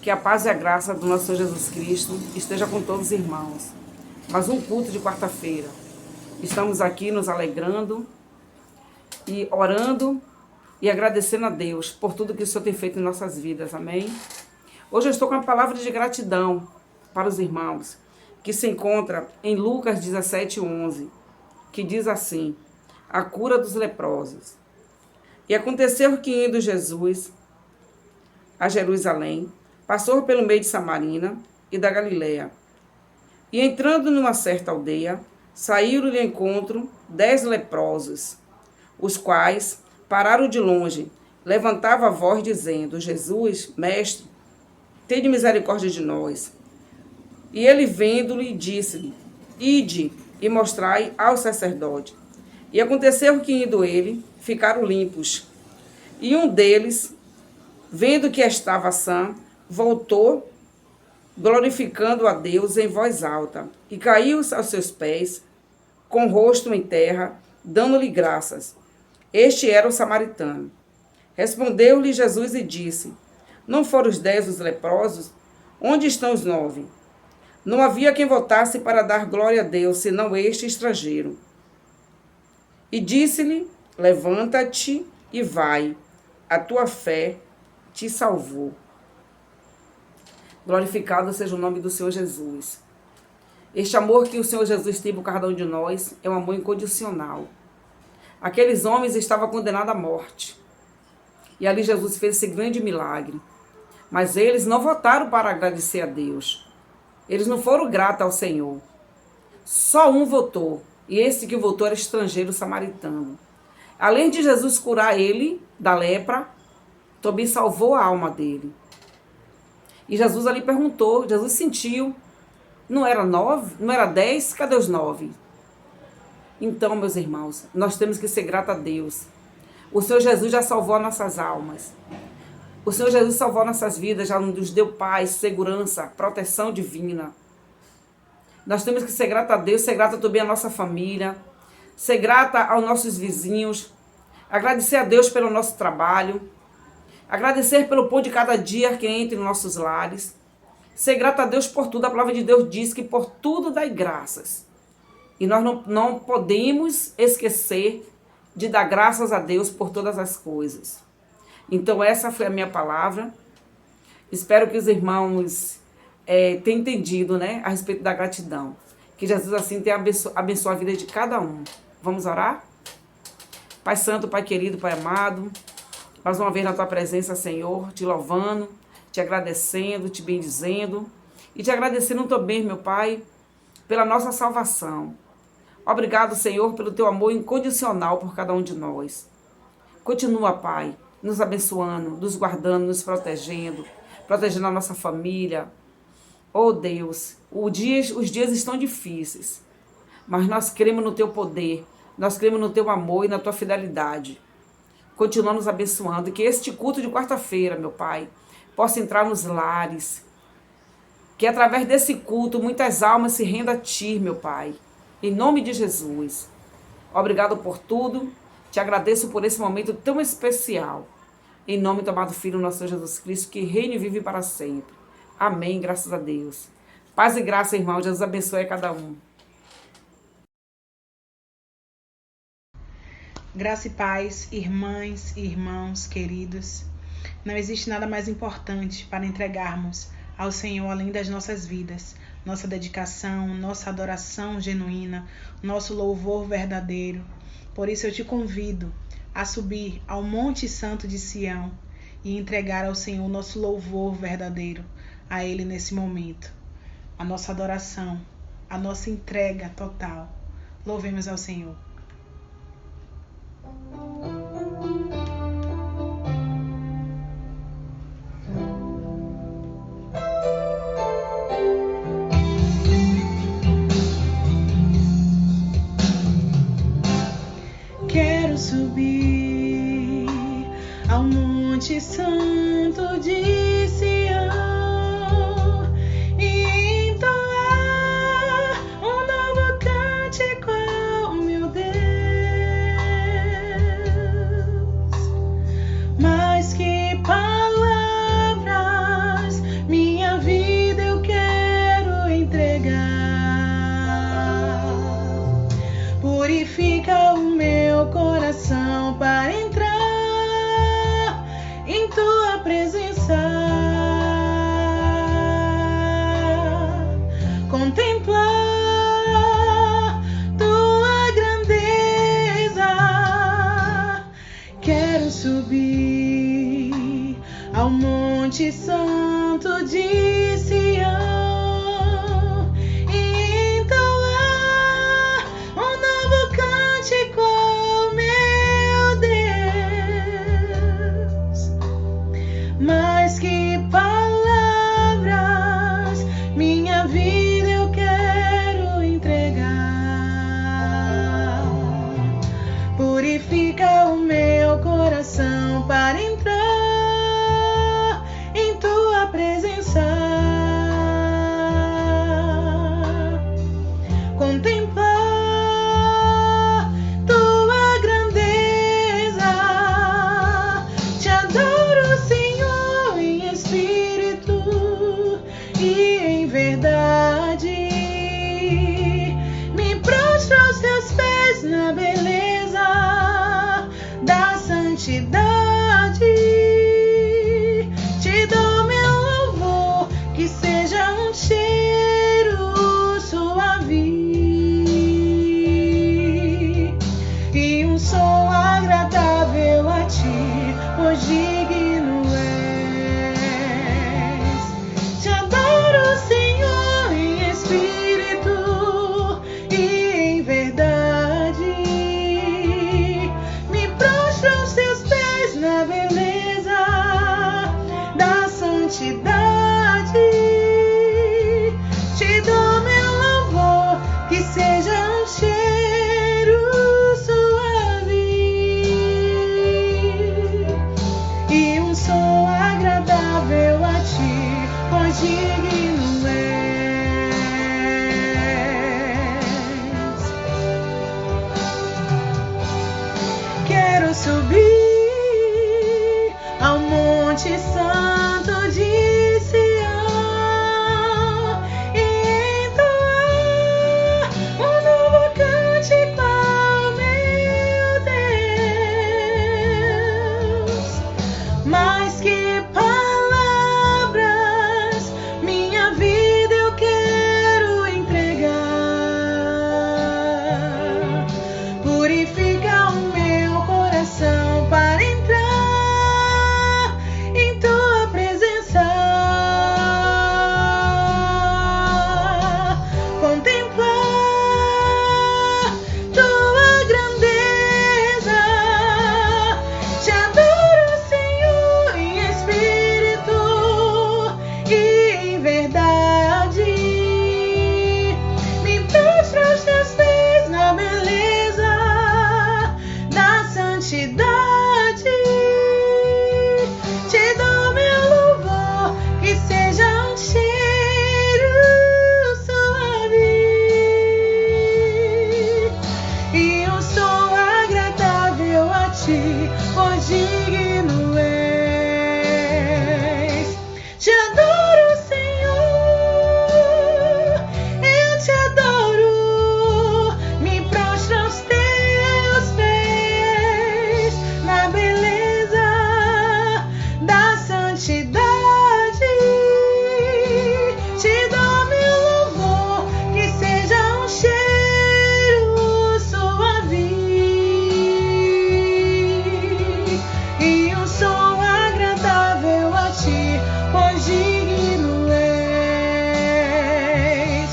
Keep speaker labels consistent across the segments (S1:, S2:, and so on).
S1: Que a paz e a graça do nosso Senhor Jesus Cristo esteja com todos os irmãos. Mais um culto de quarta-feira. Estamos aqui nos alegrando e orando e agradecendo a Deus por tudo que o Senhor tem feito em nossas vidas. Amém? Hoje eu estou com uma palavra de gratidão para os irmãos, que se encontra em Lucas 17:11, que diz assim: a cura dos leprosos. E aconteceu que, indo Jesus a Jerusalém, passou pelo meio de Samarina e da Galiléia. E entrando numa certa aldeia, saíram-lhe ao encontro 10 leprosos, os quais pararam de longe, levantavam a voz dizendo: Jesus, mestre, tende misericórdia de nós. E ele, vendo-lhe, disse-lhe: ide e mostrai ao sacerdote. E aconteceu que, indo ele, ficaram limpos. E um deles, vendo que estava sã, voltou, glorificando a Deus em voz alta, e caiu aos seus pés, com o rosto em terra, dando-lhe graças. Este era o samaritano. Respondeu-lhe Jesus e disse: não foram os 10 os leprosos? Onde estão os 9? Não havia quem voltasse para dar glória a Deus, senão este estrangeiro. E disse-lhe: levanta-te e vai, a tua fé te salvou. Glorificado seja o nome do Senhor Jesus. Este amor que o Senhor Jesus tem por cada um de nós é um amor incondicional. Aqueles homens estavam condenados à morte. E ali Jesus fez esse grande milagre. Mas eles não voltaram para agradecer a Deus. Eles não foram gratos ao Senhor. Só um voltou. E esse que voltou era estrangeiro samaritano. Além de Jesus curar ele da lepra, também salvou a alma dele. E Jesus ali perguntou, Jesus sentiu, não era 9, não era 10, cadê os 9? Então, meus irmãos, nós temos que ser gratos a Deus. O Senhor Jesus já salvou nossas almas. O Senhor Jesus salvou nossas vidas, já nos deu paz, segurança, proteção divina. Nós temos que ser grata a Deus, ser grata também à nossa família, ser grata aos nossos vizinhos, agradecer a Deus pelo nosso trabalho, agradecer pelo pão de cada dia que entra em nossos lares, ser grata a Deus por tudo. A palavra de Deus diz que por tudo dai graças. E nós não podemos esquecer de dar graças a Deus por todas as coisas. Então essa foi a minha palavra. Espero que os irmãos tenham entendido, né, a respeito da gratidão. Que Jesus assim tenha abençoe a vida de cada um. Vamos orar? Pai Santo, Pai querido, Pai amado, mais uma vez na Tua presença, Senhor, te louvando, te agradecendo, te bendizendo e te agradecendo também, meu Pai, pela nossa salvação. Obrigado, Senhor, pelo Teu amor incondicional por cada um de nós. Continua, Pai, nos abençoando, nos guardando, nos protegendo a nossa família. Oh, Deus, os dias estão difíceis, mas nós cremos no Teu poder, nós cremos no Teu amor e na Tua fidelidade. Continua nos abençoando, e que este culto de quarta-feira, meu Pai, possa entrar nos lares, que através desse culto muitas almas se rendam a Ti, meu Pai, em nome de Jesus. Obrigado por tudo, te agradeço por esse momento tão especial, em nome do amado Filho, nosso Senhor Jesus Cristo, que reina e vive para sempre. Amém, graças a Deus. Paz e graça, irmão, Jesus abençoe a cada um.
S2: Graça e paz, irmãs e irmãos queridos. Não existe nada mais importante para entregarmos ao Senhor além das nossas vidas, nossa dedicação, nossa adoração genuína, nosso louvor verdadeiro. Por isso eu te convido a subir ao Monte Santo de Sião e entregar ao Senhor nosso louvor verdadeiro a Ele nesse momento. A nossa adoração, a nossa entrega total. Louvemos ao Senhor. Quero subir ao Monte Santo de Sião e entoar um novo cântico ao meu Deus. Mais que palavras me Purifica o meu coração para entrar em tua presença, contemplar tua grandeza. Quero subir ao Monte Santo de Sião e entoar um novo cântico ao meu Deus. Mais que palavras, minha vida eu quero entregar. Purifica o meu coração para entrar em tua presença, contemplar tua grandeza. Te adoro, Senhor, em espírito e em verdade. Me prostro aos teus pés na beleza da santidade. Te dou meu louvor, que seja um cheiro suave e um som agradável a ti, pois digno és. Te adoro, Senhor, em espírito e em verdade. Me prostro aos teus pés na beleza da santidade. Te dou meu louvor, que seja um cheiro suave e um som agradável a ti, pois digno és. Quero subir ao Monte Santo de Sião e entoar um novo cântico ao meu Deus. Mais que palavras, minha vida eu quero entregar. Purifica o meu coração para entrar em tua presença, contemplar tua grandeza. Te adoro, Senhor, em espírito e em verdade. Me prostro aos teus pés na beleza da santidade. Te dou meu louvor, que seja um cheiro suave e um som agradável a ti, pois digno és. Te adoro, Senhor, eu te adoro. Me prostro aos teus pés na beleza da santidade. Te dou meu louvor, que seja um cheiro suave e um som agradável a ti, pois digno és.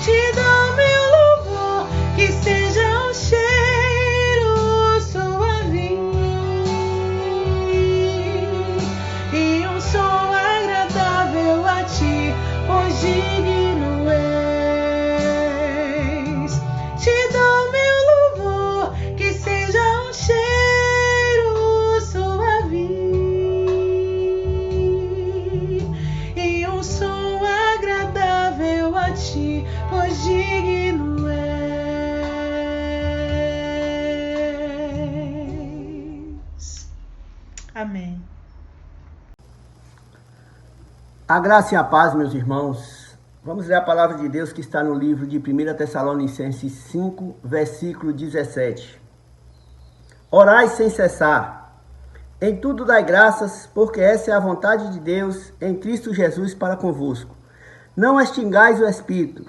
S2: Te dou meu louvor, que seja um cheiro suave e um som agradável a ti, pois digno és. Te dou meu louvor, que seja um cheiro suave e um som agradável a ti, pois digno és. Amém.
S3: A graça e a paz, meus irmãos. Vamos ler a palavra de Deus que está no livro de 1 Tessalonicenses 5, versículo 17. Orai sem cessar. Em tudo dai graças, porque essa é a vontade de Deus em Cristo Jesus para convosco. Não extingais o Espírito,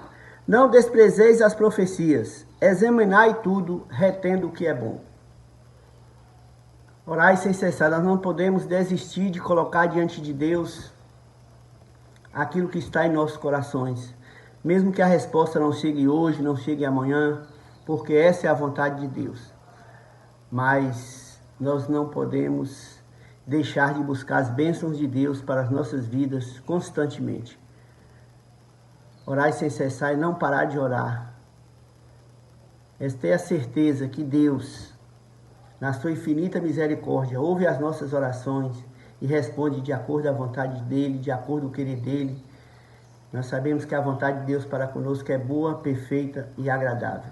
S3: não desprezeis as profecias, examinai tudo, retendo o que é bom. Orai sem cessar. Nós não podemos desistir de colocar diante de Deus aquilo que está em nossos corações. Mesmo que a resposta não chegue hoje, não chegue amanhã, porque essa é a vontade de Deus. Mas nós não podemos deixar de buscar as bênçãos de Deus para as nossas vidas constantemente. Orar sem cessar e não parar de orar. Esta é a certeza que Deus, na sua infinita misericórdia, ouve as nossas orações e responde de acordo à vontade dEle, de acordo com o querer dEle. Nós sabemos que a vontade de Deus para conosco é boa, perfeita e agradável.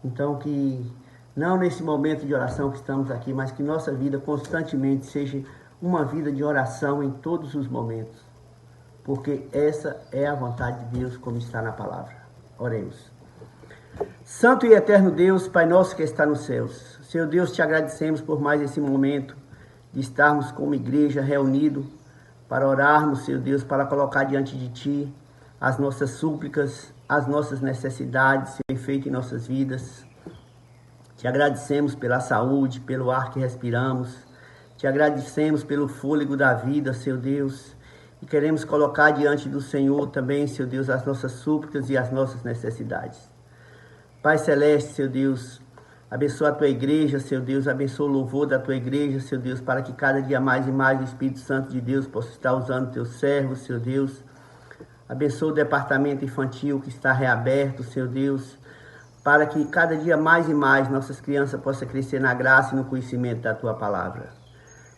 S3: Então que, não nesse momento de oração que estamos aqui, mas que nossa vida constantemente seja uma vida de oração em todos os momentos. Porque essa é a vontade de Deus, como está na palavra. Oremos. Santo e eterno Deus, Pai nosso que está nos céus, Senhor Deus, te agradecemos por mais esse momento de estarmos como igreja reunidos para orarmos, Senhor Deus, para colocar diante de Ti as nossas súplicas, as nossas necessidades, Senhor, feitas em nossas vidas. Te agradecemos pela saúde, pelo ar que respiramos. Te agradecemos pelo fôlego da vida, Senhor Deus. E queremos colocar diante do Senhor também, Senhor Deus, as nossas súplicas e as nossas necessidades. Pai Celeste, Senhor Deus, abençoa a Tua igreja, Senhor Deus, abençoa o louvor da Tua igreja, Senhor Deus, para que cada dia mais e mais o Espírito Santo de Deus possa estar usando Teus servos, Senhor Deus. Abençoa o departamento infantil que está reaberto, Senhor Deus, para que cada dia mais e mais nossas crianças possam crescer na graça e no conhecimento da Tua palavra.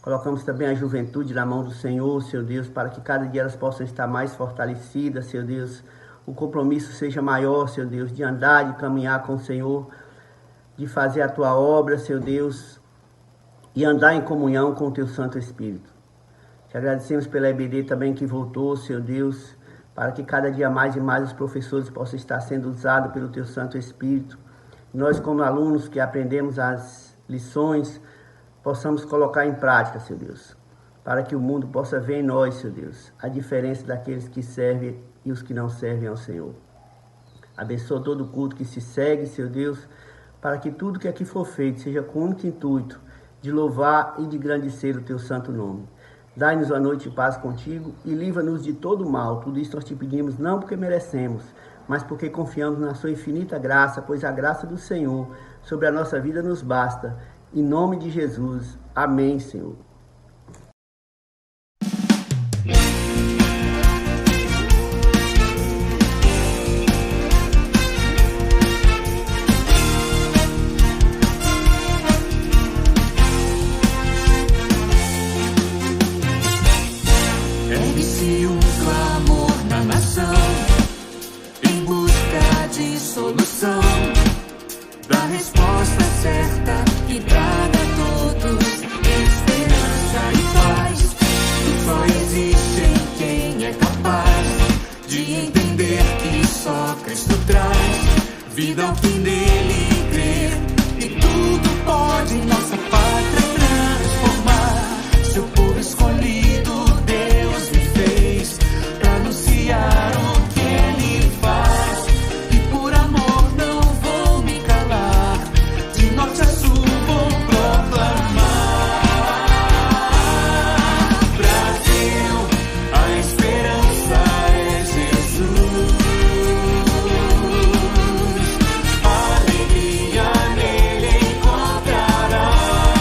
S3: Colocamos também a juventude na mão do Senhor, Senhor Deus, para que cada dia elas possam estar mais fortalecidas, Senhor Deus. O compromisso seja maior, Senhor Deus, de andar, de caminhar com o Senhor, de fazer a Tua obra, Senhor Deus, e andar em comunhão com o Teu Santo Espírito. Te agradecemos pela EBD também que voltou, Senhor Deus, para que cada dia mais e mais os professores possam estar sendo usados pelo Teu Santo Espírito. Nós, como alunos que aprendemos as lições, possamos colocar em prática, Senhor Deus, para que o mundo possa ver em nós, Senhor Deus, a diferença daqueles que servem e os que não servem ao Senhor. Abençoa todo o culto que se segue, Senhor Deus, para que tudo que aqui for feito seja com o único intuito de louvar e de engrandecer o Teu santo nome. Dai-nos uma noite de paz contigo e livra-nos de todo mal. Tudo isso nós te pedimos não porque merecemos, mas porque confiamos na sua infinita graça, pois a graça do Senhor sobre a nossa vida nos basta. Em nome de Jesus. Amém, Senhor.
S4: Ergue-se um clamor na nação, em busca de solução, da resposta certa que traga a todos esperança e paz. E só existe em quem é capaz de entender que só Cristo traz vida ao fim dele crer. E tudo pode nossa pátria transformar. Seu povo escolhido Deus me fez pra anunciar o que Ele faz. E por amor não vou me calar, de norte a sul vou proclamar. Brasil, a esperança é Jesus. Alegria nele encontrarás.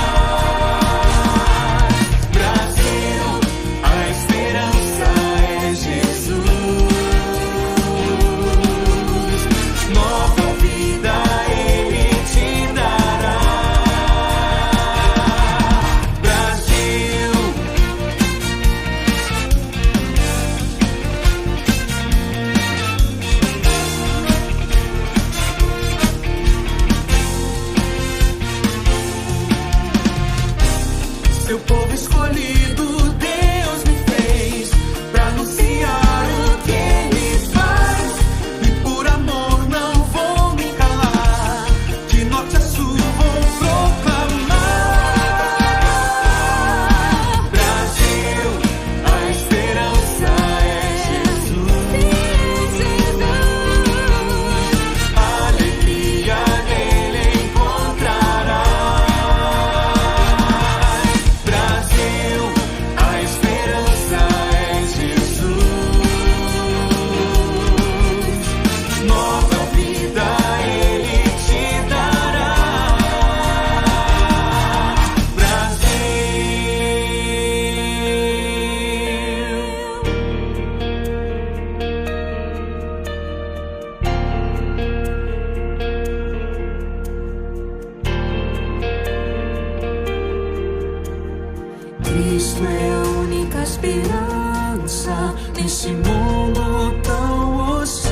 S4: esperança nesse mundo tão hostil,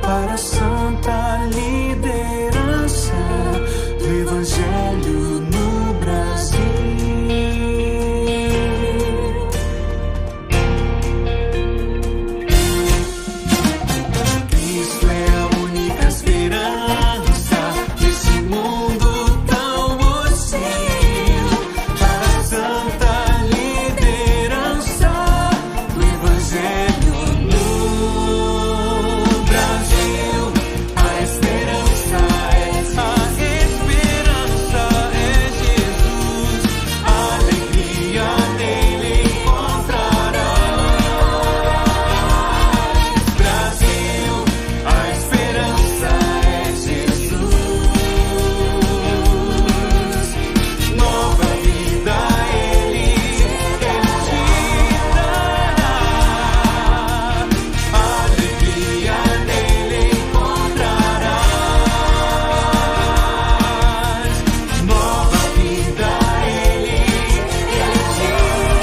S4: para a santa liderança do Evangelho no Brasil. Cristo é a única esperança nesse mundo tão hostil, para a santa liderança do Evangelho no Brasil. A esperança é Jesus, a alegria nele encontrarás. Brasil, a esperança é Jesus, nova vida ele te dará. Alegria nele encontrarás, nova vida ele te dará.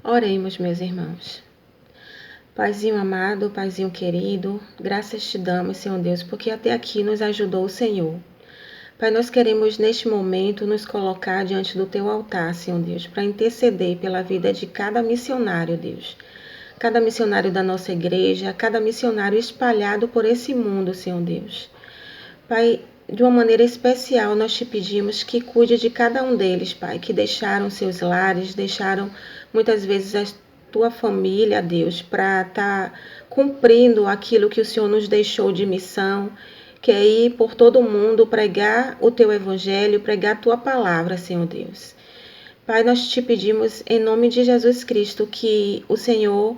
S5: Oremos, meus irmãos. Paizinho amado, Paizinho querido, graças te damos, Senhor Deus, porque até aqui nos ajudou o Senhor. Pai, nós queremos neste momento nos colocar diante do teu altar, Senhor Deus, para interceder pela vida de cada missionário, Deus. Cada missionário da nossa igreja, cada missionário espalhado por esse mundo, Senhor Deus. Pai, de uma maneira especial, nós te pedimos que cuide de cada um deles, Pai, que deixaram seus lares, deixaram muitas vezes a tua família, Deus, para estar cumprindo aquilo que o Senhor nos deixou de missão, que é ir por todo o mundo pregar o teu evangelho, pregar a tua palavra, Senhor Deus. Pai, nós te pedimos em nome de Jesus Cristo que o Senhor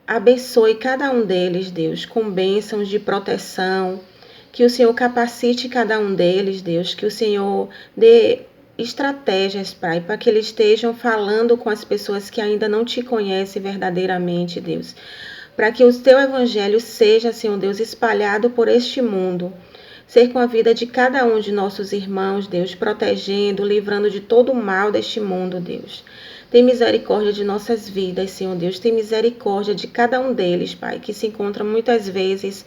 S5: abençoe cada um deles, Deus, com bênçãos de proteção, que o Senhor capacite cada um deles, Deus, que o Senhor dê estratégias, Pai, para que eles estejam falando com as pessoas que ainda não te conhecem verdadeiramente, Deus. Para que o teu evangelho seja, Senhor Deus, espalhado por este mundo. Ser com a vida de cada um de nossos irmãos, Deus, protegendo, livrando de todo o mal deste mundo, Deus. Tem misericórdia de nossas vidas, Senhor Deus. Tem misericórdia de cada um deles, Pai, que se encontra muitas vezes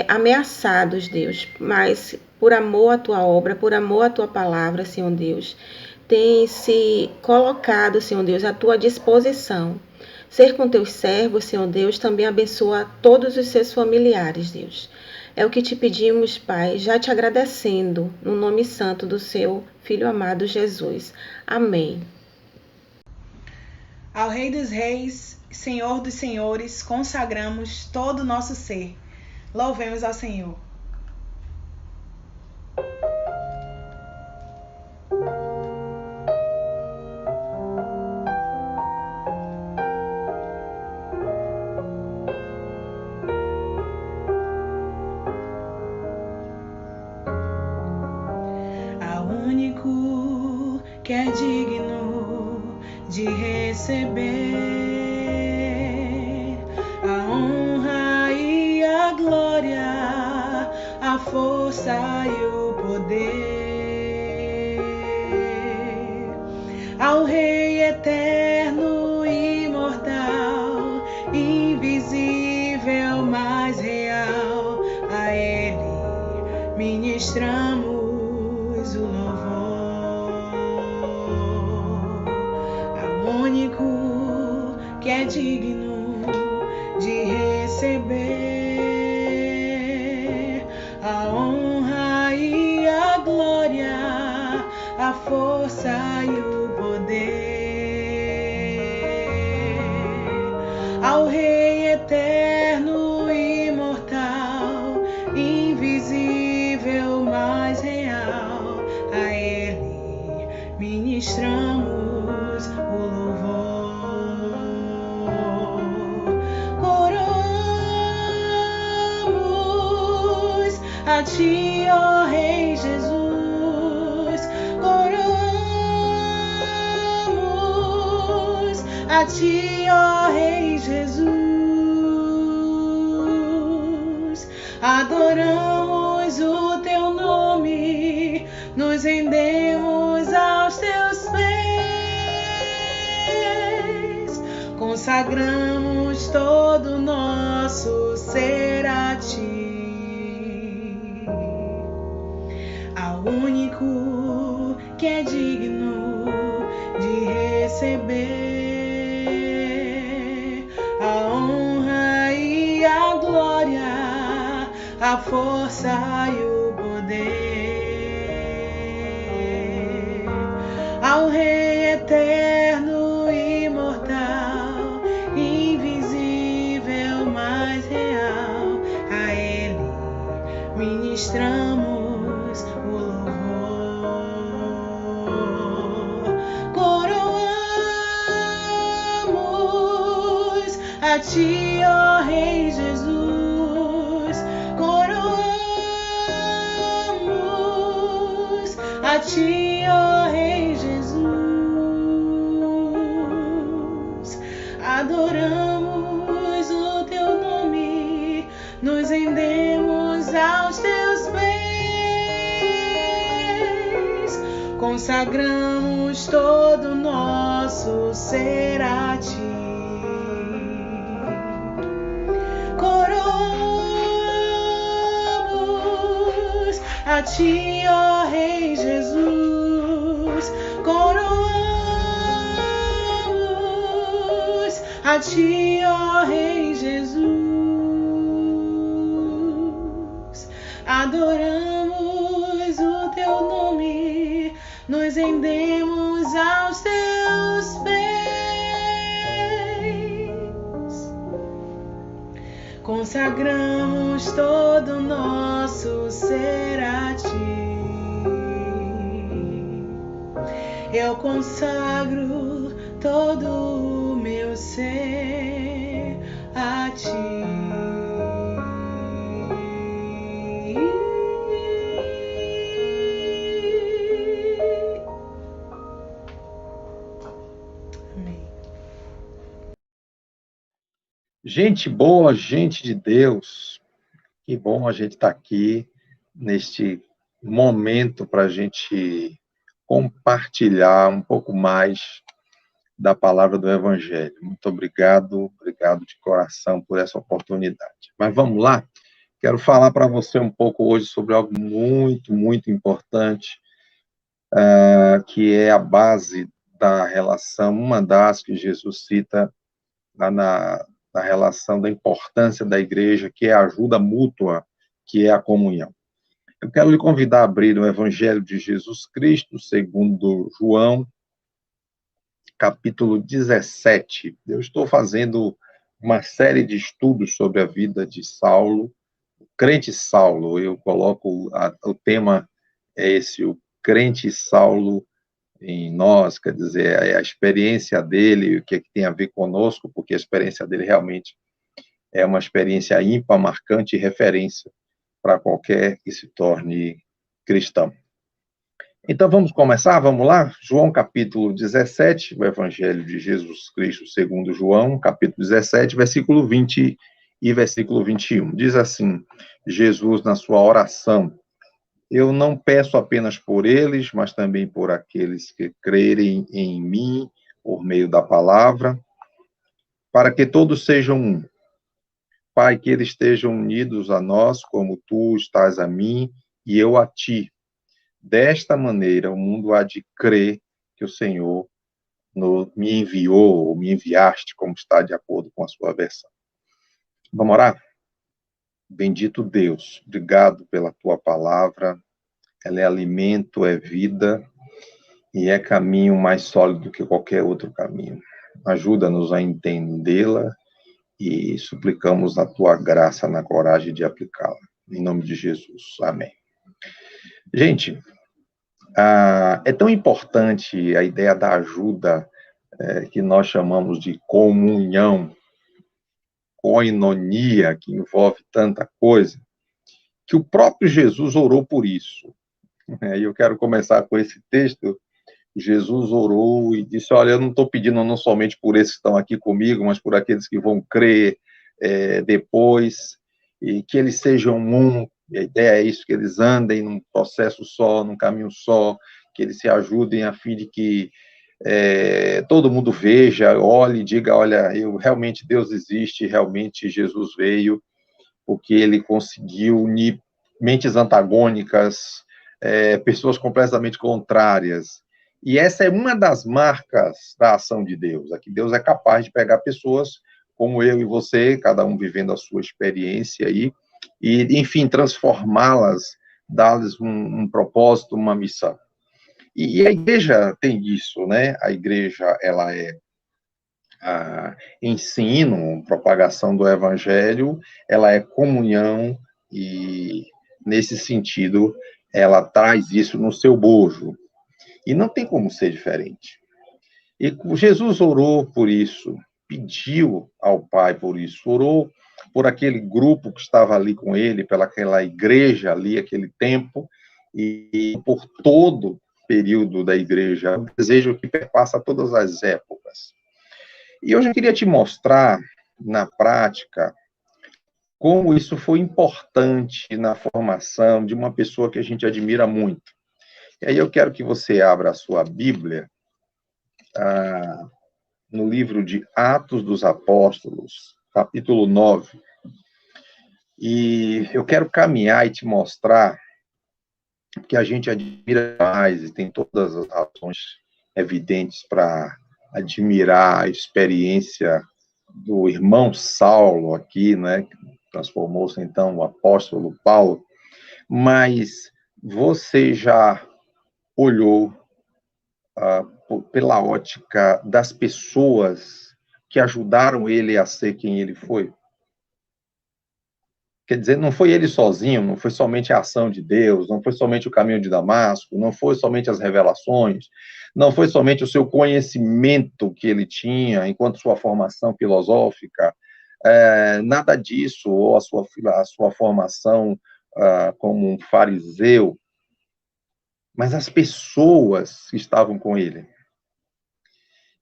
S5: ameaçados, Deus, mas por amor à tua obra, por amor à tua palavra, Senhor Deus, tem se colocado, Senhor Deus, à tua disposição. Ser com teus servos, Senhor Deus, também abençoa todos os seus familiares, Deus. É o que te pedimos, Pai, já te agradecendo, no nome santo do seu Filho amado Jesus. Amém.
S2: Ao Rei dos Reis, Senhor dos Senhores, consagramos todo o nosso ser. Louvemos ao Senhor. Ao único que é digno de receber a honra e a glória, a força e o poder, ao Rei eterno e imortal, invisível, mas real, a Ele ministramos o louvor. Ao único que é digno de receber a honra e a glória, a força e o poder, ao Rei eterno e imortal, invisível, mas real, a Ele ministramos o louvor. Coroamos a ti, ó Rei Jesus, coroamos a ti, ó Rei Jesus. Adoramos o teu nome, nos rendemos aos teus pés, consagramos todo o nosso ser a ti, ao único que é digno de receber a honra e a glória, a força e o poder, ao Rei eterno, imortal, invisível, mas real. A Ele ministramos o louvor. Coroamos a ti, ó Rei Jesus. Coroamos a ti, ó Rei Jesus. Adoramos o teu nome, nos rendemos aos teus pés, consagramos todo o nosso ser a ti. Coroamos a ti, ó Rei Jesus. Coroamos a ti, ó Rei Jesus. Adoramos o teu nome, nos rendemos aos teus pés, consagramos todo o nosso ser a ti. Eu consagro todo o meu ser a ti. Amém.
S6: Gente boa, gente de Deus, que bom a gente estar aqui neste momento para a gente compartilhar um pouco mais da palavra do Evangelho. Muito obrigado de coração por essa oportunidade. Mas vamos lá, quero falar para você um pouco hoje sobre algo muito, muito importante, que é a base da relação, uma das que Jesus cita lá na relação da importância da igreja, que é a ajuda mútua, que é a comunhão. Eu quero lhe convidar a abrir o Evangelho de Jesus Cristo, segundo João, capítulo 17. Eu estou fazendo uma série de estudos sobre a vida de Saulo, o crente Saulo. Eu coloco, o tema é esse, o crente Saulo em nós, quer dizer, é a experiência dele, o que tem a ver conosco, porque a experiência dele realmente é uma experiência ímpar, marcante e referência para qualquer que se torne cristão. Então, vamos começar? Vamos lá? João, capítulo 17, o Evangelho de Jesus Cristo, segundo João, capítulo 17, versículo 20 e versículo 21. Diz assim, Jesus, na sua oração: eu não peço apenas por eles, mas também por aqueles que crerem em mim, por meio da palavra, para que todos sejam um. Pai, que eles estejam unidos a nós, como tu estás a mim e eu a ti. Desta maneira, o mundo há de crer que o Senhor me enviou, ou me enviaste, como está de acordo com a sua versão. Vamos orar? Bendito Deus, obrigado pela tua palavra. Ela é alimento, é vida e é caminho mais sólido do que qualquer outro caminho. Ajuda-nos a entendê-la e suplicamos a tua graça na coragem de aplicá-la. Em nome de Jesus. Amém. Gente, é tão importante a ideia da ajuda que nós chamamos de comunhão, koinonia, que envolve tanta coisa, que o próprio Jesus orou por isso. E eu quero começar com esse texto Jesus orou e disse, olha, eu não estou pedindo não somente por esses que estão aqui comigo, mas por aqueles que vão crer depois, e que eles sejam um, e a ideia é isso, que eles andem num processo só, num caminho só, que eles se ajudem a fim de que todo mundo veja, olhe e diga, olha, realmente Deus existe, realmente Jesus veio, porque ele conseguiu unir mentes antagônicas, pessoas completamente contrárias. E essa é uma das marcas da ação de Deus, é que Deus é capaz de pegar pessoas como eu e você, cada um vivendo a sua experiência aí, e, enfim, transformá-las, dar-lhes um propósito, uma missão. E a igreja tem isso, né? A igreja, ela é ensino, propagação do evangelho, ela é comunhão e, nesse sentido, ela traz isso no seu bojo. E não tem como ser diferente. E Jesus orou por isso, pediu ao Pai por isso, orou por aquele grupo que estava ali com ele, pelaquela igreja ali, aquele tempo, e por todo o período da igreja, um desejo que perpassa todas as épocas. E hoje eu queria te mostrar, na prática, como isso foi importante na formação de uma pessoa que a gente admira muito. E aí eu quero que você abra a sua Bíblia no livro de Atos dos Apóstolos, capítulo 9. E eu quero caminhar e te mostrar que a gente admira mais e tem todas as razões evidentes para admirar a experiência do irmão Saulo aqui, né, que transformou-se então o apóstolo Paulo, mas você já olhou pela ótica das pessoas que ajudaram ele a ser quem ele foi? Quer dizer, não foi ele sozinho, não foi somente a ação de Deus, não foi somente o caminho de Damasco, não foi somente as revelações, não foi somente o seu conhecimento que ele tinha enquanto sua formação filosófica, nada disso, ou a sua formação como um fariseu, mas as pessoas que estavam com ele.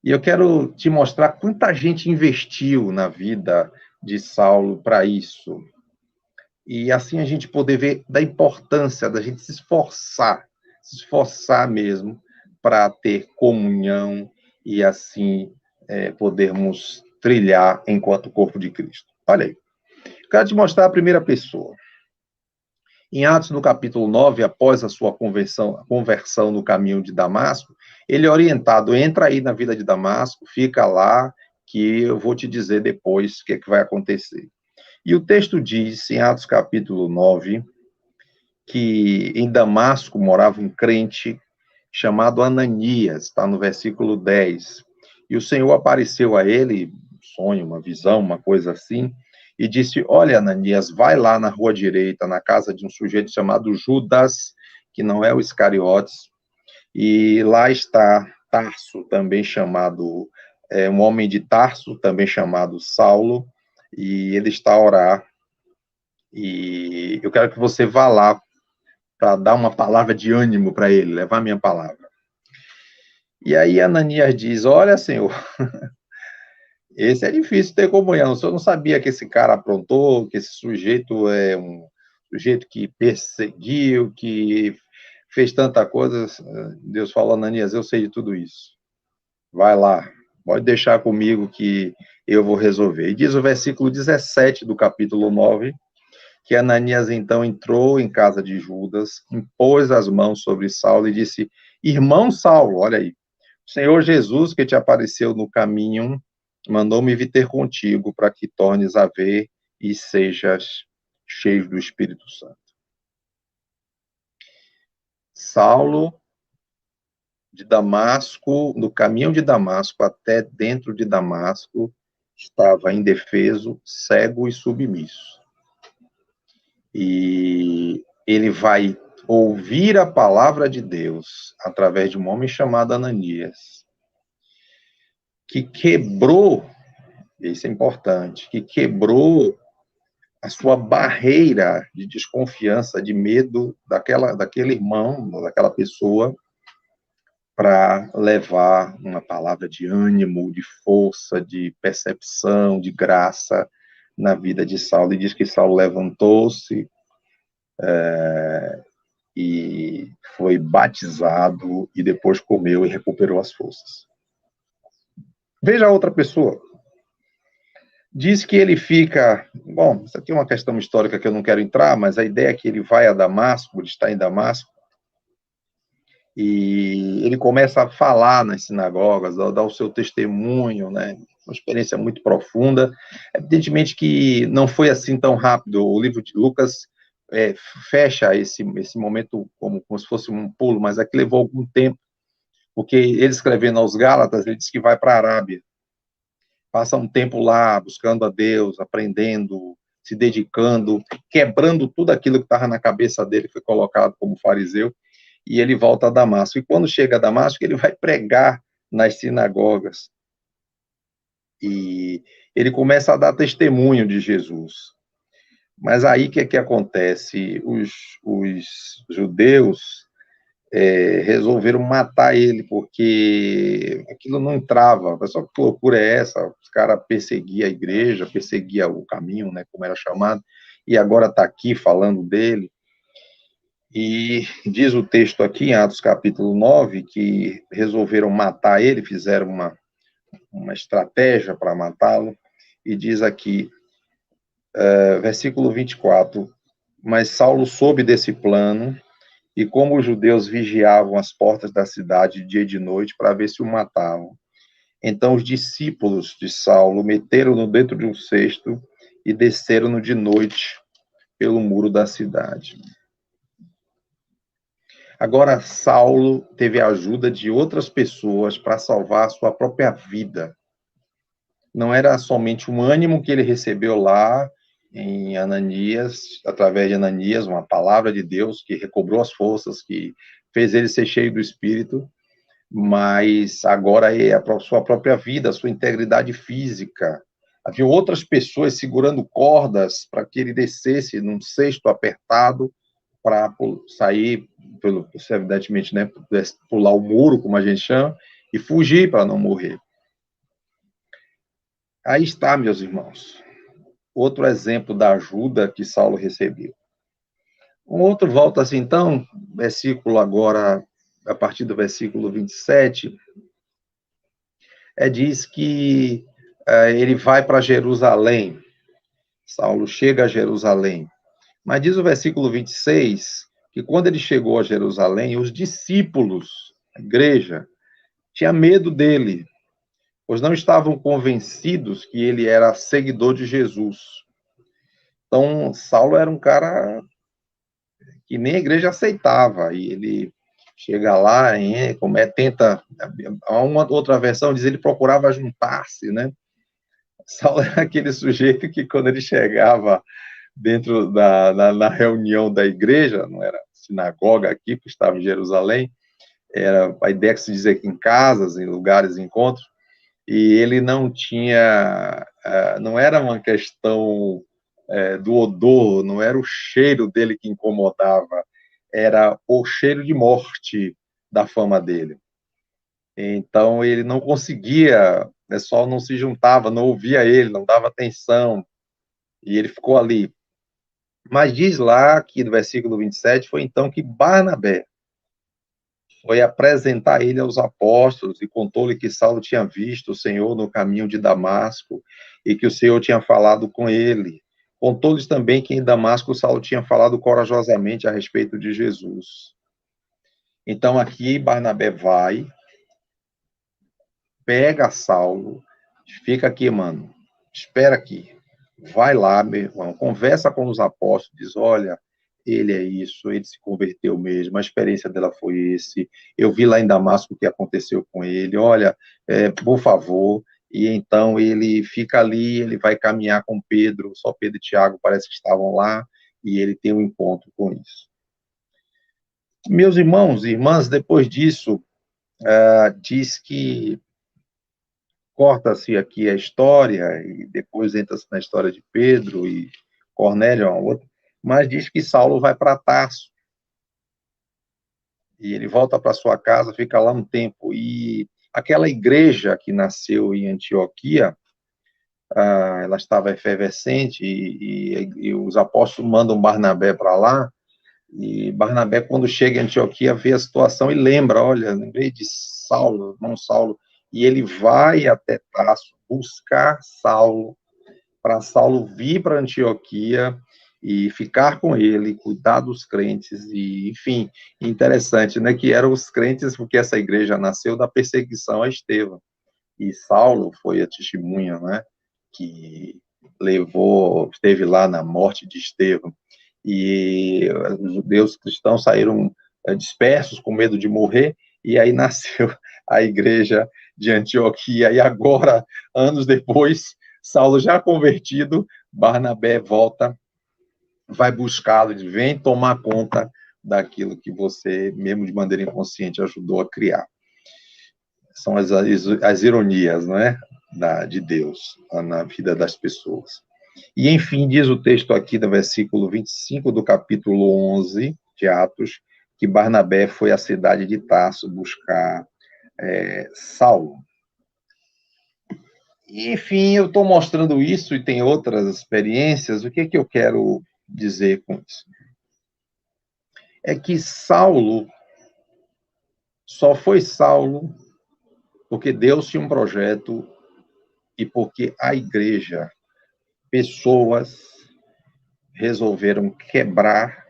S6: E eu quero te mostrar quanta gente investiu na vida de Saulo para isso. E assim a gente poder ver da importância da gente se esforçar mesmo para ter comunhão e assim podermos trilhar enquanto corpo de Cristo. Olha aí. Quero te mostrar a primeira pessoa. Em Atos, no capítulo 9, após a sua conversão no caminho de Damasco, ele é orientado, entra aí na vida de Damasco, fica lá, que eu vou te dizer depois o que vai acontecer. E o texto diz, em Atos capítulo 9, que em Damasco morava um crente chamado Ananias, está no versículo 10. E o Senhor apareceu a ele, um sonho, uma visão, uma coisa assim, e disse, olha, Ananias, vai lá na rua direita, na casa de um sujeito chamado Judas, que não é o Iscariotes, e lá está Tarso, também chamado, um homem de Tarso, também chamado Saulo, e ele está a orar, e eu quero que você vá lá para dar uma palavra de ânimo para ele, levar a minha palavra. E aí Ananias diz, olha, Senhor, esse é difícil ter comunhão, o senhor não sabia que esse cara aprontou, que esse sujeito é um sujeito que perseguiu, que fez tanta coisa. Deus falou, Ananias, eu sei de tudo isso, vai lá, pode deixar comigo que eu vou resolver. E diz o versículo 17 do capítulo 9, que Ananias então entrou em casa de Judas, impôs as mãos sobre Saulo e disse, irmão Saulo, olha aí, o Senhor Jesus que te apareceu no caminho, mandou-me vir ter contigo para que tornes a ver e sejas cheio do Espírito Santo. Saulo, de Damasco, no caminho de Damasco até dentro de Damasco, estava indefeso, cego e submisso. E ele vai ouvir a palavra de Deus através de um homem chamado Ananias, que quebrou, isso é importante, que quebrou a sua barreira de desconfiança, de medo daquele irmão, daquela pessoa, para levar uma palavra de ânimo, de força, de percepção, de graça na vida de Saulo. E diz que Saulo levantou-se e foi batizado e depois comeu e recuperou as forças. Veja a outra pessoa. Diz que ele fica... Bom, isso aqui é uma questão histórica que eu não quero entrar, mas a ideia é que ele vai a Damasco, ele está em Damasco, e ele começa a falar nas sinagogas, dar o seu testemunho, né? Uma experiência muito profunda. Evidentemente que não foi assim tão rápido. O livro de Lucas fecha esse momento como se fosse um pulo, mas aqui levou algum tempo, porque ele escrevendo aos Gálatas, ele diz que vai para a Arábia, passa um tempo lá buscando a Deus, aprendendo, se dedicando, quebrando tudo aquilo que estava na cabeça dele, foi colocado como fariseu, e ele volta a Damasco. E quando chega a Damasco, ele vai pregar nas sinagogas. E ele começa a dar testemunho de Jesus. Mas aí o que acontece? Os judeus resolveram matar ele, porque aquilo não entrava. Pessoal, que loucura é essa? Os caras perseguiam a igreja, perseguiam o caminho, né, como era chamado, e agora está aqui falando dele. E diz o texto aqui, em Atos capítulo 9, que resolveram matar ele, fizeram uma estratégia para matá-lo, e diz aqui, versículo 24, mas Saulo soube desse plano, e como os judeus vigiavam as portas da cidade de dia e de noite para ver se o matavam, então os discípulos de Saulo meteram-no dentro de um cesto e desceram-no de noite pelo muro da cidade. Agora, Saulo teve a ajuda de outras pessoas para salvar a sua própria vida. Não era somente um ânimo que ele recebeu lá em Ananias, através de Ananias, uma palavra de Deus que recobrou as forças, que fez ele ser cheio do Espírito, mas agora é a sua própria vida, a sua integridade física. Havia outras pessoas segurando cordas para que ele descesse num cesto apertado para sair, evidentemente, né, pular o muro, como a gente chama, e fugir para não morrer. Aí está, meus irmãos, outro exemplo da ajuda que Saulo recebeu. Um outro volta assim, então, versículo agora, a partir do versículo 27, diz que ele vai para Jerusalém. Saulo chega a Jerusalém. Mas diz o versículo 26, que quando ele chegou a Jerusalém, os discípulos, a igreja, tinha medo dele, pois não estavam convencidos que ele era seguidor de Jesus. Então, Saulo era um cara que nem a igreja aceitava, e ele chega lá, tenta, uma outra versão diz, ele procurava juntar-se, né? Saulo era aquele sujeito que quando ele chegava dentro na reunião da igreja, não era sinagoga aqui, que estava em Jerusalém, era a ideia que se dizia que em casas, em lugares de encontro, e ele não tinha, não era uma questão do odor, não era o cheiro dele que incomodava, era o cheiro de morte da fama dele. Então ele não conseguia, o pessoal não se juntava, não ouvia ele, não dava atenção, e ele ficou ali. Mas diz lá que no versículo 27, foi então que Barnabé foi apresentar ele aos apóstolos e contou-lhe que Saulo tinha visto o Senhor no caminho de Damasco e que o Senhor tinha falado com ele. Contou-lhes também que em Damasco Saulo tinha falado corajosamente a respeito de Jesus. Então aqui Barnabé vai, pega Saulo, fica aqui, mano, espera aqui. Vai lá, meu irmão, conversa com os apóstolos, diz, olha, ele é isso, ele se converteu mesmo, a experiência dela foi esse, eu vi lá em Damasco o que aconteceu com ele, olha, por favor, e então ele fica ali, ele vai caminhar com Pedro, só Pedro e Tiago parece que estavam lá, e ele tem um encontro com isso. Meus irmãos e irmãs, depois disso, diz que corta-se aqui a história, e depois entra-se na história de Pedro e Cornélio, mas diz que Saulo vai para Tarso. e ele volta para sua casa, fica lá um tempo, e aquela igreja que nasceu em Antioquia, ela estava efervescente, e os apóstolos mandam Barnabé para lá, e Barnabé, quando chega em Antioquia, vê a situação e lembra, olha, lembrei de Saulo, irmão Saulo, e ele vai até Tarso buscar Saulo, para Saulo vir para Antioquia e ficar com ele, cuidar dos crentes, e, enfim, interessante, né, que eram os crentes, porque essa igreja nasceu da perseguição a Estevão, e Saulo foi a testemunha, né, que esteve lá na morte de Estevão, e os judeus cristãos saíram dispersos, com medo de morrer, e aí nasceu a igreja de Antioquia, e agora, anos depois, Saulo já convertido, Barnabé volta, vai buscá-lo, diz, vem tomar conta daquilo que você, mesmo de maneira inconsciente, ajudou a criar. São as ironias, não é? De Deus na vida das pessoas. E, enfim, diz o texto aqui do versículo 25 do capítulo 11 de Atos, que Barnabé foi à cidade de Tarso buscar Saulo. E, enfim, eu estou mostrando isso e tem outras experiências. O que eu quero dizer com isso? É que Saulo só foi Saulo porque Deus tinha um projeto e porque a igreja, pessoas resolveram quebrar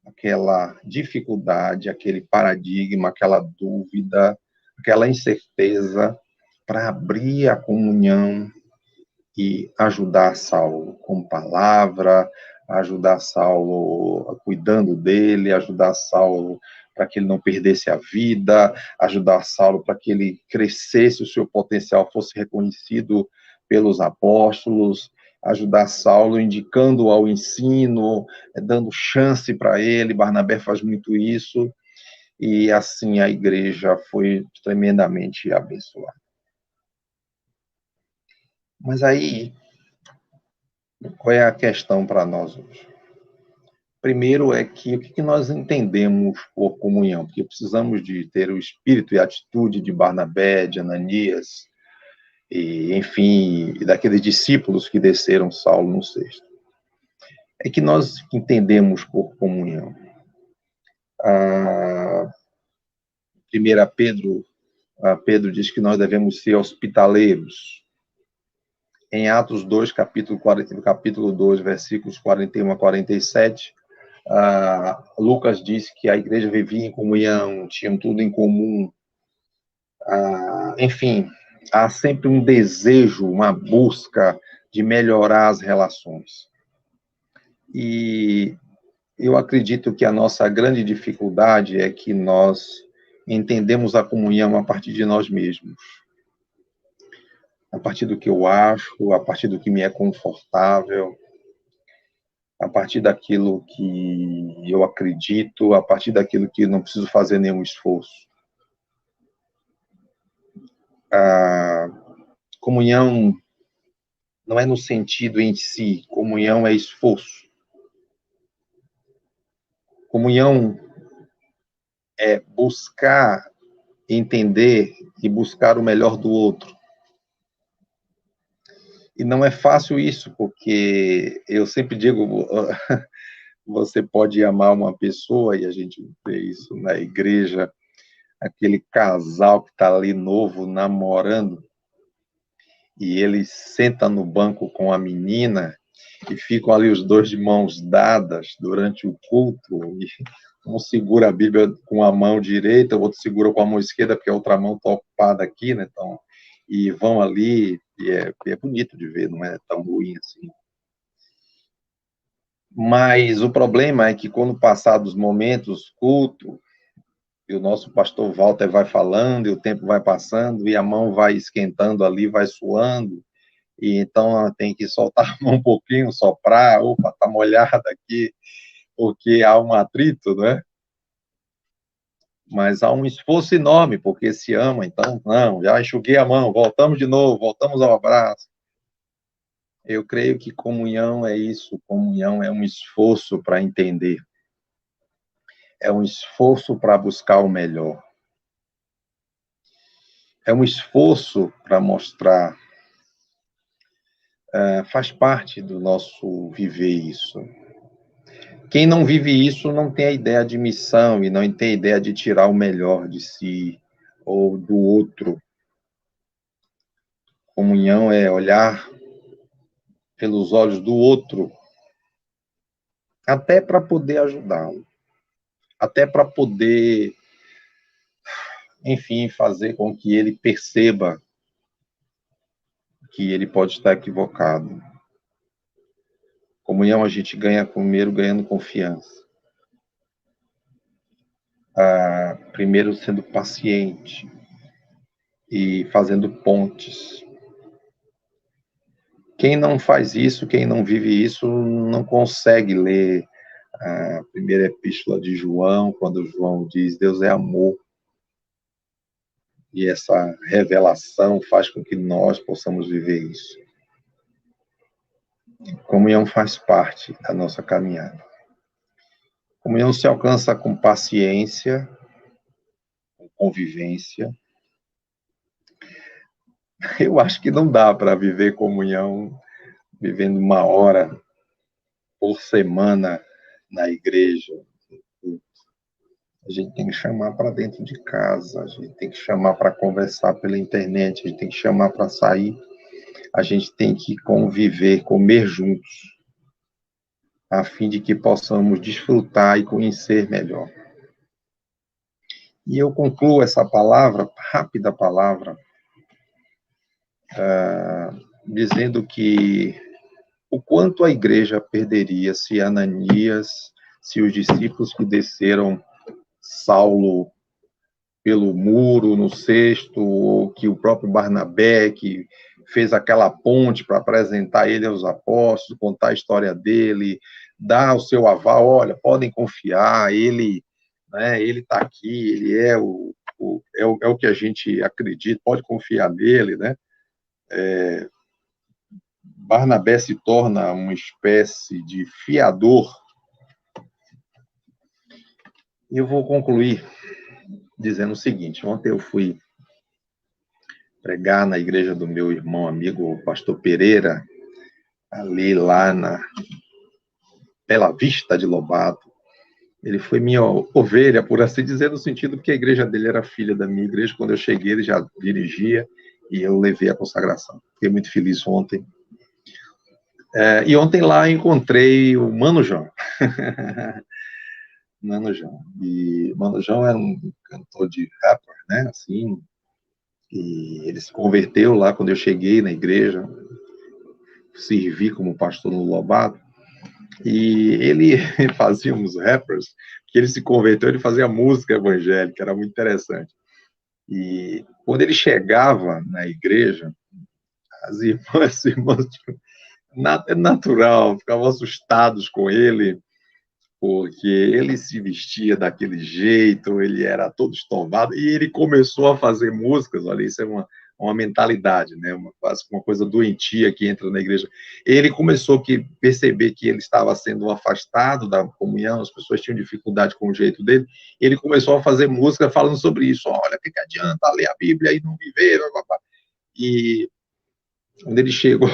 S6: aquela dificuldade, aquele paradigma, aquela dúvida, aquela incerteza, para abrir a comunhão e ajudar Saulo com palavra, ajudar Saulo cuidando dele, ajudar Saulo para que ele não perdesse a vida, ajudar Saulo para que ele crescesse, o seu potencial fosse reconhecido pelos apóstolos, ajudar Saulo indicando ao ensino, dando chance para ele. Barnabé faz muito isso, e assim a igreja foi tremendamente abençoada. Mas aí, qual é a questão para nós hoje? Primeiro é que o que nós entendemos por comunhão? Porque precisamos de ter o espírito e a atitude de Barnabé, de Ananias, e, enfim, daqueles discípulos que desceram Saulo no cesto. É que nós entendemos por comunhão. Pedro diz que nós devemos ser hospitaleiros. Em Atos 2, capítulo 2, versículos 41 a 47, Lucas diz que a igreja vivia em comunhão, tinham tudo em comum. Enfim, há sempre um desejo, uma busca de melhorar as relações. E eu acredito que a nossa grande dificuldade é que nós entendemos a comunhão a partir de nós mesmos. A partir do que eu acho, a partir do que me é confortável, a partir daquilo que eu acredito, a partir daquilo que não preciso fazer nenhum esforço. A comunhão não é no sentido em si, comunhão é esforço. Comunhão é buscar entender e buscar o melhor do outro. E não é fácil isso, porque eu sempre digo, você pode amar uma pessoa, e a gente vê isso na igreja, aquele casal que está ali novo, namorando, e ele senta no banco com a menina, e ficam ali os dois de mãos dadas durante o culto, e um segura a Bíblia com a mão direita, o outro segura com a mão esquerda, porque a outra mão está ocupada aqui, né? Então, e vão ali, e é bonito de ver, não é tão ruim assim. Mas o problema é que quando passados os momentos, culto, e o nosso pastor Walter vai falando, e o tempo vai passando, e a mão vai esquentando ali, vai suando, e então tem que soltar a mão um pouquinho, soprar, opa, tá molhada aqui, porque há um atrito, né? Mas há um esforço enorme, porque se ama, então, não, já enxuguei a mão, voltamos de novo, voltamos ao abraço. Eu creio que comunhão é isso, comunhão é um esforço para entender. é um esforço para buscar o melhor. É um esforço para mostrar, faz parte do nosso viver isso. Quem não vive isso não tem a ideia de missão e não tem a ideia de tirar o melhor de si ou do outro. Comunhão é olhar pelos olhos do outro, até para poder ajudá-lo, até para poder, enfim, fazer com que ele perceba que ele pode estar equivocado. Comunhão a gente ganha primeiro ganhando confiança. Primeiro sendo paciente e fazendo pontes. Quem não faz isso, quem não vive isso, não consegue ler a primeira epístola de João, quando João diz, Deus é amor. E essa revelação faz com que nós possamos viver isso. Comunhão faz parte da nossa caminhada. Comunhão se alcança com paciência, com convivência. Eu acho que não dá para viver comunhão vivendo 1 hora por semana na igreja. A gente tem que chamar para dentro de casa, a gente tem que chamar para conversar pela internet, a gente tem que chamar para sair, a gente tem que conviver, comer juntos, a fim de que possamos desfrutar e conhecer melhor. E eu concluo essa palavra, rápida palavra, dizendo que o quanto a igreja perderia se Ananias, se os discípulos que desceram Saulo pelo muro no cesto, ou que o próprio Barnabé, que fez aquela ponte para apresentar ele aos apóstolos, contar a história dele, dar o seu aval, olha, podem confiar, ele está aqui, ele é o que a gente acredita, pode confiar nele, né? Barnabé se torna uma espécie de fiador. E eu vou concluir dizendo o seguinte, ontem eu fui pregar na igreja do meu irmão amigo, o pastor Pereira, ali lá na Bela Vista de Lobato. Ele foi minha ovelha, por assim dizer, no sentido que a igreja dele era filha da minha igreja. Quando eu cheguei, ele já dirigia e eu levei a consagração. Fiquei muito feliz ontem. E ontem lá encontrei o Mano João. Mano João. E Mano João era um cantor de rapper, né? Assim, e ele se converteu lá quando eu cheguei na igreja, servi como pastor no Lobato. E ele fazia uns rappers, que ele se converteu, ele fazia música evangélica, era muito interessante. E quando ele chegava na igreja, as irmãs é natural, ficavam assustados com ele, porque ele se vestia daquele jeito, ele era todo estovado, e ele começou a fazer músicas, olha, isso é uma mentalidade, né? Quase uma coisa doentia que entra na igreja. Ele começou a perceber que ele estava sendo afastado da comunhão, as pessoas tinham dificuldade com o jeito dele, ele começou a fazer música falando sobre isso, olha, o que adianta ler a Bíblia e não viver, e quando ele chegou,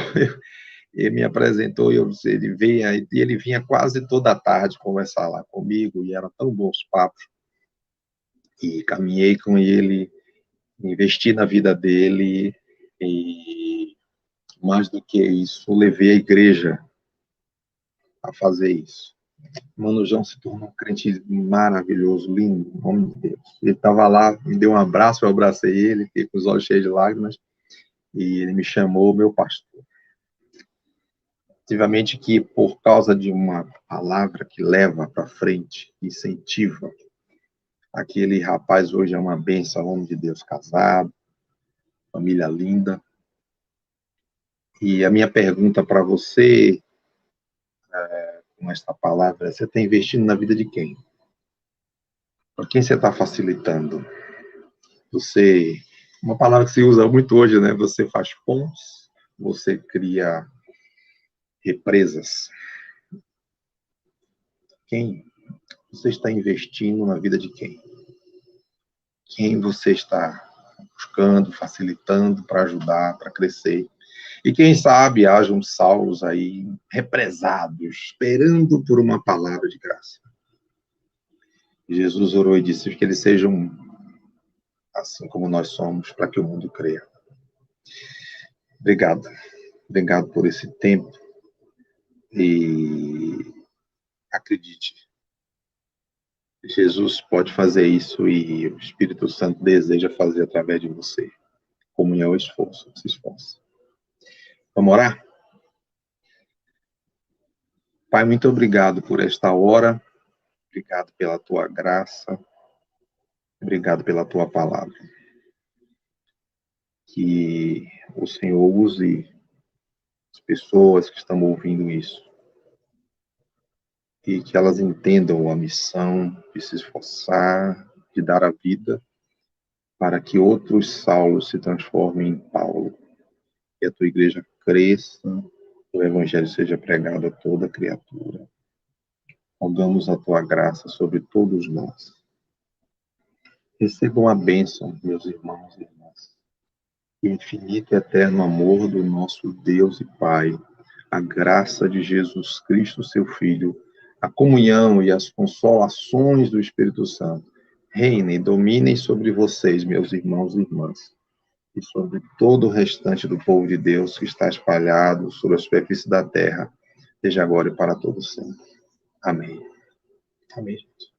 S6: ele me apresentou, ele vinha quase toda a tarde conversar lá comigo, e eram tão bons papos, e caminhei com ele, investi na vida dele, e mais do que isso, levei a igreja a fazer isso. Mano João se tornou um crente maravilhoso, lindo, em nome de Deus. Ele estava lá, me deu um abraço, eu abracei ele, fiquei com os olhos cheios de lágrimas, e ele me chamou meu pastor. Efetivamente que por causa de uma palavra que leva para frente, que incentiva, aquele rapaz hoje é uma bênção, homem de Deus, casado, família linda. E a minha pergunta para você, com esta palavra, você está investindo na vida de quem? Para quem você está facilitando? Uma palavra que se usa muito hoje, né? Você faz pontes, você cria represas. Quem Você está investindo na vida de quem? Quem você está buscando, facilitando para ajudar, para crescer? E quem sabe haja uns Saulos aí represados, esperando por uma palavra de graça. Jesus orou e disse que eles sejam assim como nós somos, para que o mundo creia. Obrigado. Obrigado por esse tempo. E acredite, Jesus pode fazer isso e o Espírito Santo deseja fazer através de você. Comunhão é o esforço, se esforça. Vamos orar? Pai, muito obrigado por esta hora. Obrigado pela tua graça. Obrigado pela tua palavra. Que o Senhor use as pessoas que estão ouvindo isso e que elas entendam a missão de se esforçar, de dar a vida para que outros Saulos se transformem em Paulo. Que a tua igreja cresça, o evangelho seja pregado a toda criatura. Rogamos a tua graça sobre todos nós. Recebam a bênção, meus irmãos e irmãs. O infinito e eterno amor do nosso Deus e Pai, a graça de Jesus Cristo, seu Filho, a comunhão e as consolações do Espírito Santo reinem e dominem sobre vocês, meus irmãos e irmãs, e sobre todo o restante do povo de Deus que está espalhado sobre a superfície da terra, desde agora e para todo sempre. Amém. Amém, gente.